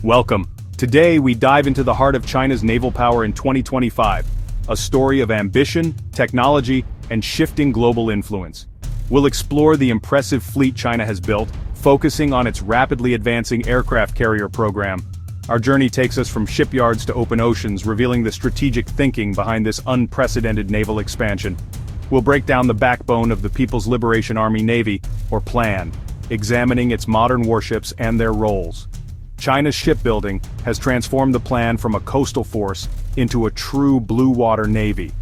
Welcome. Today we dive into the heart of China's naval power in 2025, a story of ambition, technology, and shifting global influence. We'll explore the impressive fleet China has built, focusing on its rapidly advancing aircraft carrier program. Our journey takes us from shipyards to open oceans, revealing the strategic thinking behind this unprecedented naval expansion. We'll break down the backbone of the People's Liberation Army Navy, or PLAN, examining its modern warships and their roles. China's shipbuilding has transformed the PLAN from a coastal force into a true blue-water navy.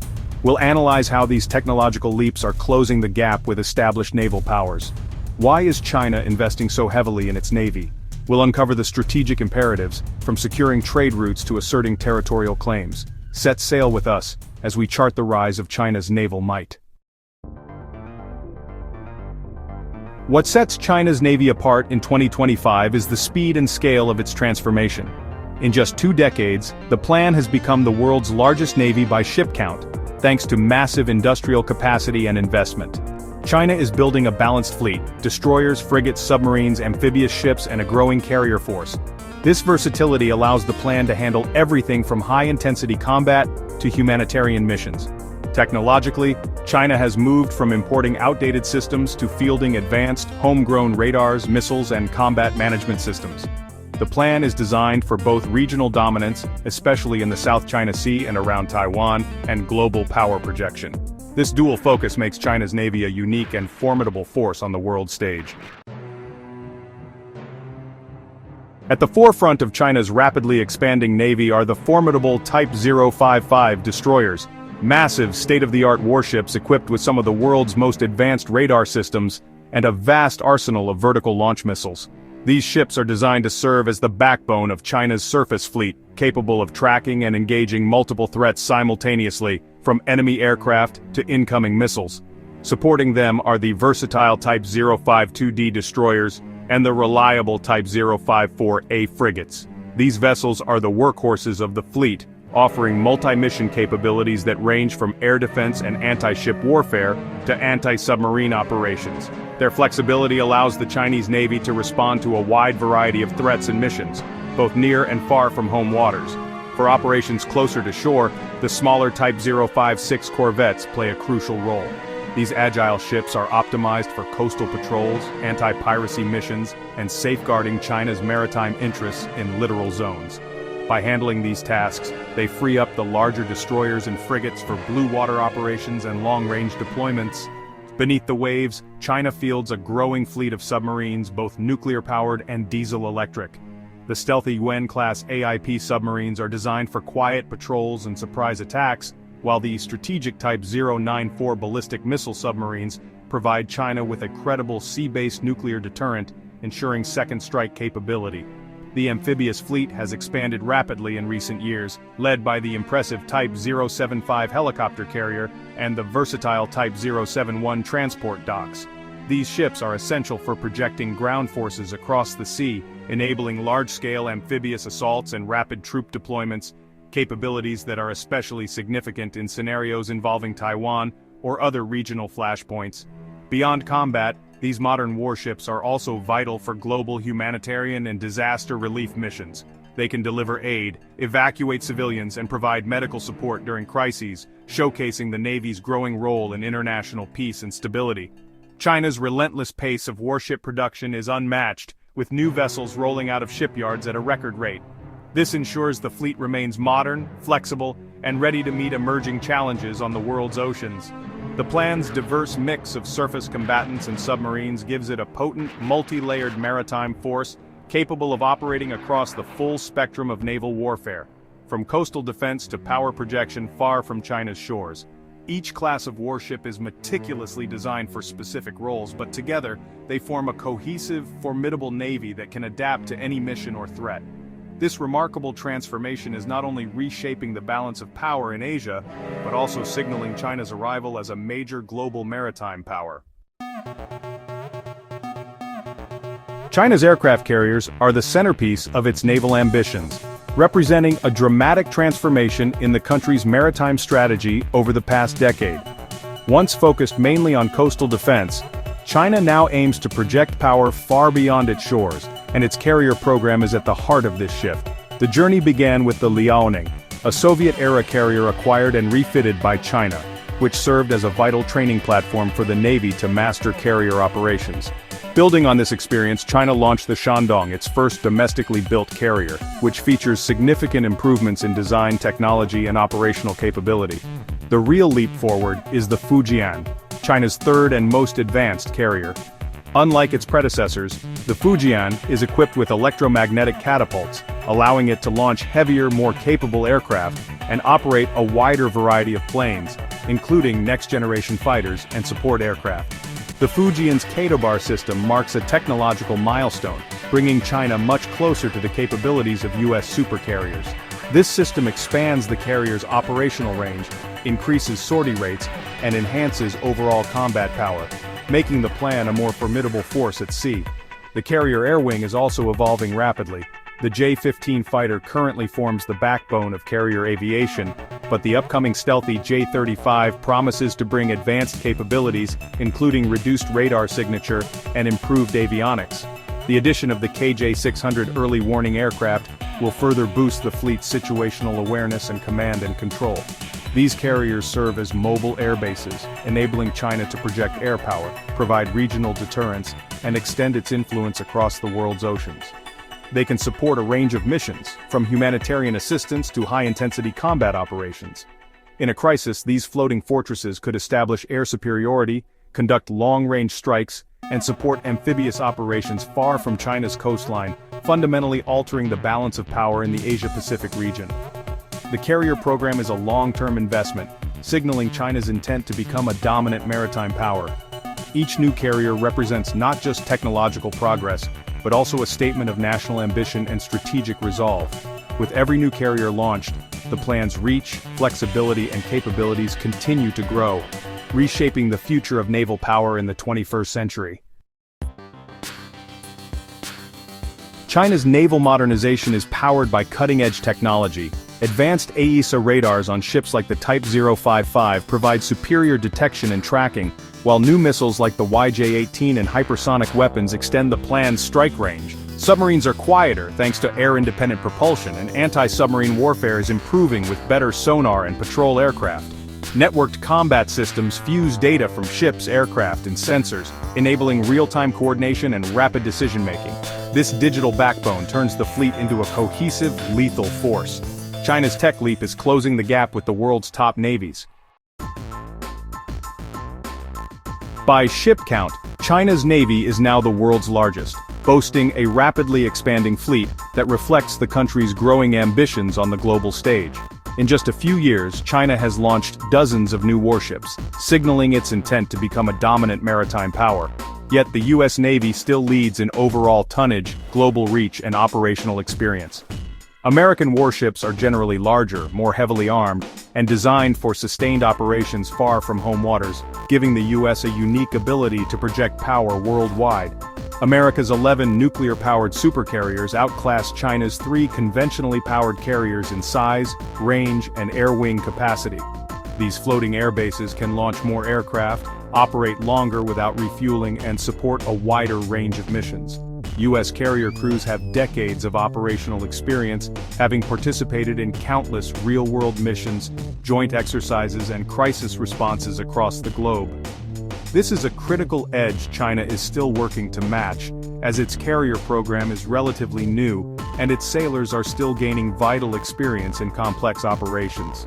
We'll analyze how these technological leaps are closing the gap with established naval powers. Why is China investing so heavily in its navy? We'll uncover the strategic imperatives, from securing trade routes to asserting territorial claims. Set sail with us as we chart the rise of China's naval might. What sets China's Navy apart in 2025 is the speed and scale of its transformation. In just 2 decades, the PLAN has become the world's largest navy by ship count, thanks to massive industrial capacity and investment. China is building a balanced fleet: destroyers, frigates, submarines, amphibious ships, and a growing carrier force. This versatility allows the PLAN to handle everything from high-intensity combat to humanitarian missions. Technologically, China has moved from importing outdated systems to fielding advanced, homegrown radars, missiles, and combat management systems. The PLAN is designed for both regional dominance, especially in the South China Sea and around Taiwan, and global power projection. This dual focus makes China's Navy a unique and formidable force on the world stage. At the forefront of China's rapidly expanding Navy are the formidable Type 055 destroyers, massive state-of-the-art warships equipped with some of the world's most advanced radar systems and a vast arsenal of vertical launch missiles. These ships are designed to serve as the backbone of China's surface fleet, capable of tracking and engaging multiple threats simultaneously, from enemy aircraft to incoming missiles. Supporting them are the versatile Type 052D destroyers and the reliable Type 054A frigates. These vessels are the workhorses of the fleet, offering multi-mission capabilities that range from air defense and anti-ship warfare to anti-submarine operations. Their flexibility allows the Chinese Navy to respond to a wide variety of threats and missions, both near and far from home waters. For operations closer to shore, the smaller Type 056 corvettes play a crucial role. These agile ships are optimized for coastal patrols, anti-piracy missions, and safeguarding China's maritime interests in littoral zones. By handling these tasks, they free up the larger destroyers and frigates for blue water operations and long-range deployments. Beneath the waves, China fields a growing fleet of submarines, both nuclear-powered and diesel-electric. The stealthy Yuan-class AIP submarines are designed for quiet patrols and surprise attacks, while the strategic Type 094 ballistic missile submarines provide China with a credible sea-based nuclear deterrent, ensuring second strike capability. The amphibious fleet has expanded rapidly in recent years, led by the impressive Type 075 helicopter carrier and the versatile Type 071 transport docks. These ships are essential for projecting ground forces across the sea, enabling large-scale amphibious assaults and rapid troop deployments, capabilities that are especially significant in scenarios involving Taiwan or other regional flashpoints. Beyond combat, these modern warships are also vital for global humanitarian and disaster relief missions. They can deliver aid, evacuate civilians, and provide medical support during crises, showcasing the Navy's growing role in international peace and stability. China's relentless pace of warship production is unmatched, with new vessels rolling out of shipyards at a record rate. This ensures the fleet remains modern, flexible, and ready to meet emerging challenges on the world's oceans. The PLAN's diverse mix of surface combatants and submarines gives it a potent, multi-layered maritime force capable of operating across the full spectrum of naval warfare, from coastal defense to power projection far from China's shores. Each class of warship is meticulously designed for specific roles, but together, they form a cohesive, formidable navy that can adapt to any mission or threat. This remarkable transformation is not only reshaping the balance of power in Asia, but also signaling China's arrival as a major global maritime power. China's aircraft carriers are the centerpiece of its naval ambitions, representing a dramatic transformation in the country's maritime strategy over the past decade. Once focused mainly on coastal defense, China now aims to project power far beyond its shores, and its carrier program is at the heart of this shift. The journey began with the Liaoning, a Soviet-era carrier acquired and refitted by China, which served as a vital training platform for the Navy to master carrier operations. Building on this experience, China launched the Shandong, its first domestically built carrier, which features significant improvements in design, technology, and operational capability. The real leap forward is the Fujian, China's third and most advanced carrier. Unlike its predecessors, the Fujian is equipped with electromagnetic catapults, allowing it to launch heavier, more capable aircraft and operate a wider variety of planes, including next-generation fighters and support aircraft. The Fujian's Kato-bar system marks a technological milestone, bringing China much closer to the capabilities of U.S. supercarriers. This system expands the carrier's operational range, increases sortie rates, and enhances overall combat power, making the plan a more formidable force at sea. The carrier air wing is also evolving rapidly. The J-15 fighter currently forms the backbone of carrier aviation, but the upcoming stealthy J-35 promises to bring advanced capabilities, including reduced radar signature and improved avionics. The addition of the KJ-600 early warning aircraft will further boost the fleet's situational awareness and command and control. These carriers serve as mobile air bases, enabling China to project air power, provide regional deterrence, and extend its influence across the world's oceans. They can support a range of missions, from humanitarian assistance to high-intensity combat operations. In a crisis, these floating fortresses could establish air superiority, conduct long-range strikes, and support amphibious operations far from China's coastline, fundamentally altering the balance of power in the Asia-Pacific region. The carrier program is a long-term investment, signaling China's intent to become a dominant maritime power. Each new carrier represents not just technological progress, but also a statement of national ambition and strategic resolve. With every new carrier launched, the plan's reach, flexibility, and capabilities continue to grow, reshaping the future of naval power in the 21st century. China's naval modernization is powered by cutting-edge technology. Advanced AESA radars on ships like the Type 055 provide superior detection and tracking, while new missiles like the YJ-18 and hypersonic weapons extend the plan's strike range. Submarines are quieter thanks to air-independent propulsion, and anti-submarine warfare is improving with better sonar and patrol aircraft. Networked combat systems fuse data from ships, aircraft, and sensors, enabling real-time coordination and rapid decision-making. This digital backbone turns the fleet into a cohesive, lethal force. China's tech leap is closing the gap with the world's top navies. By ship count, China's navy is now the world's largest, boasting a rapidly expanding fleet that reflects the country's growing ambitions on the global stage. In just a few years, China has launched dozens of new warships, signaling its intent to become a dominant maritime power. Yet the U.S. Navy still leads in overall tonnage, global reach, and operational experience. American warships are generally larger, more heavily armed, and designed for sustained operations far from home waters, giving the U.S. a unique ability to project power worldwide. America's 11 nuclear-powered supercarriers outclass China's 3 conventionally powered carriers in size, range, and air wing capacity. These floating air bases can launch more aircraft, operate longer without refueling, and support a wider range of missions. U.S. carrier crews have decades of operational experience, having participated in countless real-world missions, joint exercises, and crisis responses across the globe. This is a critical edge China is still working to match, as its carrier program is relatively new, and its sailors are still gaining vital experience in complex operations.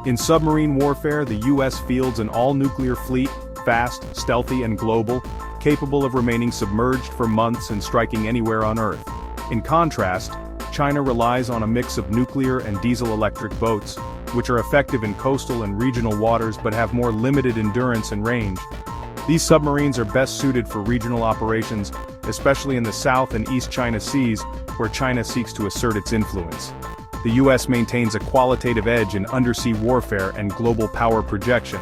In submarine warfare, the U.S. fields an all-nuclear fleet, fast, stealthy, and global, capable of remaining submerged for months and striking anywhere on Earth. In contrast, China relies on a mix of nuclear and diesel-electric boats, which are effective in coastal and regional waters but have more limited endurance and range. These submarines are best suited for regional operations, especially in the South and East China Seas, where China seeks to assert its influence. The U.S. maintains a qualitative edge in undersea warfare and global power projection,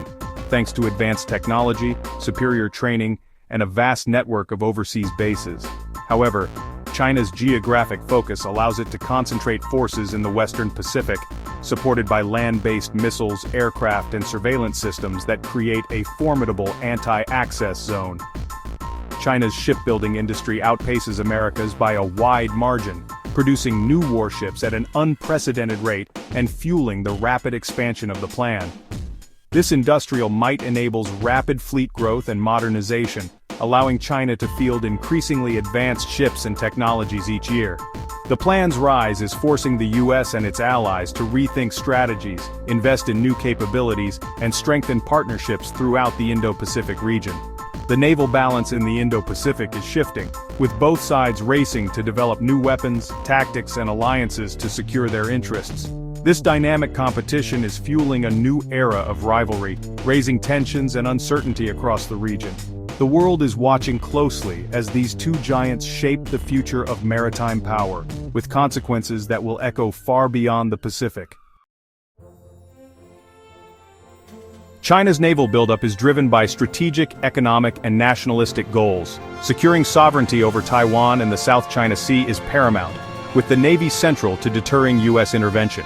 thanks to advanced technology, superior training, and a vast network of overseas bases. However, China's geographic focus allows it to concentrate forces in the Western Pacific, supported by land-based missiles, aircraft, and surveillance systems that create a formidable anti-access zone. China's shipbuilding industry outpaces America's by a wide margin, producing new warships at an unprecedented rate and fueling the rapid expansion of the plan. This industrial might enables rapid fleet growth and modernization, allowing China to field increasingly advanced ships and technologies each year. The plan's rise is forcing the US and its allies to rethink strategies, invest in new capabilities, and strengthen partnerships throughout the Indo-Pacific region. The naval balance in the Indo-Pacific is shifting, with both sides racing to develop new weapons, tactics, and alliances to secure their interests. This dynamic competition is fueling a new era of rivalry, raising tensions and uncertainty across the region. The world is watching closely as these two giants shape the future of maritime power, with consequences that will echo far beyond the Pacific. China's naval buildup is driven by strategic, economic, and nationalistic goals. Securing sovereignty over Taiwan and the South China Sea is paramount, with the Navy central to deterring US intervention.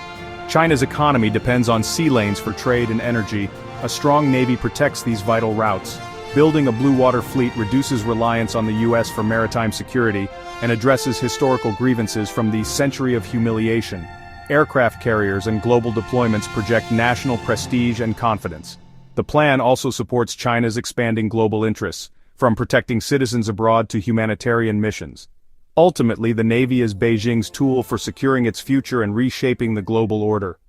China's economy depends on sea lanes for trade and energy. A strong navy protects these vital routes. Building a blue water fleet reduces reliance on the US for maritime security and addresses historical grievances from the century of humiliation. Aircraft carriers and global deployments project national prestige and confidence. The plan also supports China's expanding global interests, from protecting citizens abroad to humanitarian missions. Ultimately, the Navy is Beijing's tool for securing its future and reshaping the global order.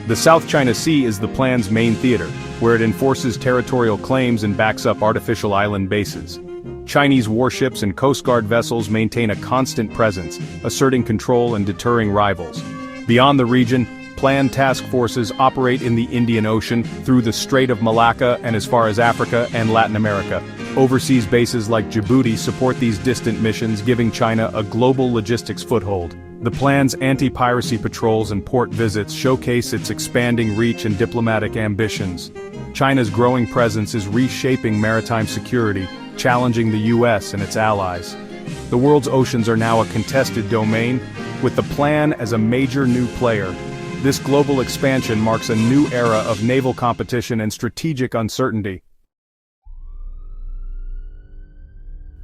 The South China Sea is the plan's main theater, where it enforces territorial claims and backs up artificial island bases. Chinese warships and Coast Guard vessels maintain a constant presence, asserting control and deterring rivals. Beyond the region, planned task forces operate in the Indian Ocean, through the Strait of Malacca and as far as Africa and Latin America. Overseas bases like Djibouti support these distant missions, giving China a global logistics foothold. The plan's anti-piracy patrols and port visits showcase its expanding reach and diplomatic ambitions. China's growing presence is reshaping maritime security, challenging the US and its allies. The world's oceans are now a contested domain, with the plan as a major new player. This global expansion marks a new era of naval competition and strategic uncertainty.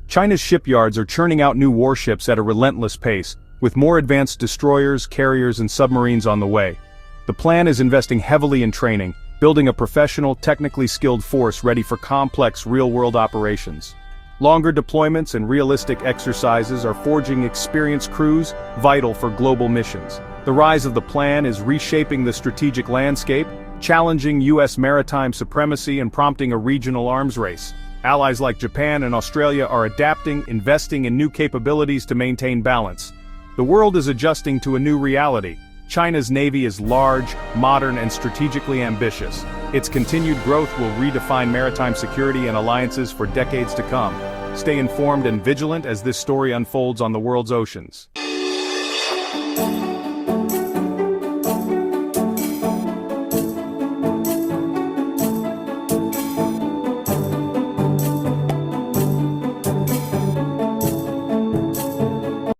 China's shipyards are churning out new warships at a relentless pace, with more advanced destroyers, carriers, and submarines on the way. The plan is investing heavily in training, building a professional, technically skilled force ready for complex real-world operations. Longer deployments and realistic exercises are forging experienced crews, vital for global missions. The rise of the plan is reshaping the strategic landscape, challenging US maritime supremacy and prompting a regional arms race. Allies like Japan and Australia are adapting, investing in new capabilities to maintain balance. The world is adjusting to a new reality. China's navy is large, modern, and strategically ambitious. Its continued growth will redefine maritime security and alliances for decades to come. Stay informed and vigilant as this story unfolds on the world's oceans.